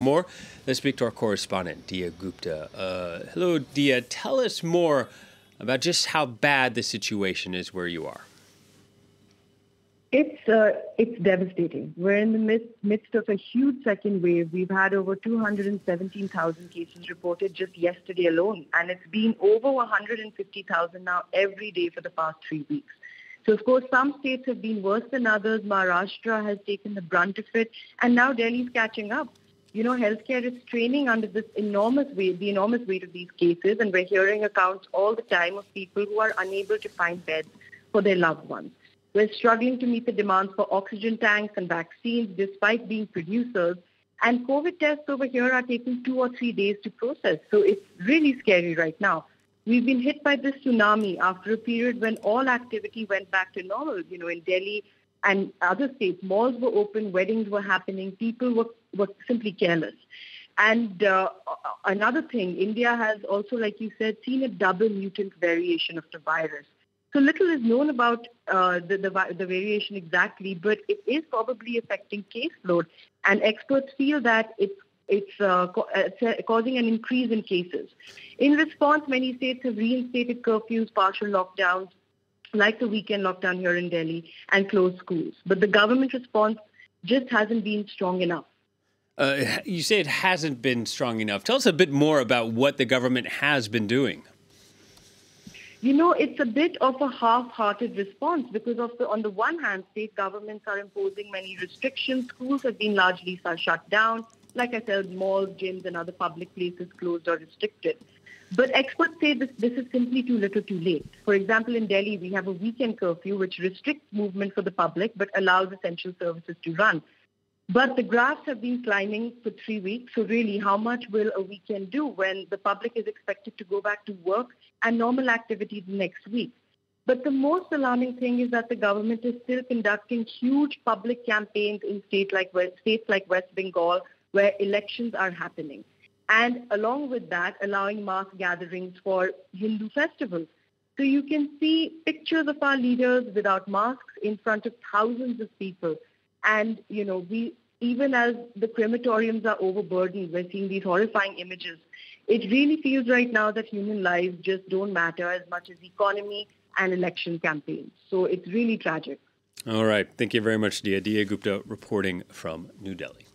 More. Let's speak to our correspondent, Dia Gupta. Hello, Dia. Tell us more about just how bad the situation is where you are. It's devastating. We're in the midst of a huge second wave. We've had over 217,000 cases reported just yesterday alone, and it's been over 150,000 now every day for the past 3 weeks. So, of course, some states have been worse than others. Maharashtra has taken the brunt of it, and now Delhi's catching up. You know, healthcare is straining under this enormous weight, the enormous weight of these cases, and we're hearing accounts all the time of people who are unable to find beds for their loved ones. We're struggling to meet the demands for oxygen tanks and vaccines despite being producers. And COVID tests over here are taking 2 or 3 days to process. So it's really scary right now. We've been hit by this tsunami after a period when all activity went back to normal. You know, in Delhi and other states, malls were open, weddings were happening, people were simply careless. And another thing, India has also, like you said, seen a double mutant variation of the virus. So little is known about the variation exactly, but it is probably affecting caseload. And experts feel that it's causing an increase in cases. In response, many states have reinstated curfews, partial lockdowns, like the weekend lockdown here in Delhi, and closed schools. But the government response just hasn't been strong enough. You say it hasn't been strong enough. Tell us a bit more about what the government has been doing. You know, it's a bit of a half-hearted response because on the one hand, state governments are imposing many restrictions. Schools have been largely shut down. Like I said, malls, gyms, and other public places closed or restricted. But experts say this is simply too little too late. For example, in Delhi, we have a weekend curfew which restricts movement for the public but allows essential services to run. But the graphs have been climbing for 3 weeks. So really, how much will a weekend do when the public is expected to go back to work and normal activities next week? But the most alarming thing is that the government is still conducting huge public campaigns in states like West Bengal, where elections are happening. And along with that, allowing mass gatherings for Hindu festivals. So you can see pictures of our leaders without masks in front of thousands of people. And, you know, even as the crematoriums are overburdened, we're seeing these horrifying images. It really feels right now that human lives just don't matter as much as economy and election campaigns. So it's really tragic. All right. Thank you very much, Dia. Dia Gupta reporting from New Delhi.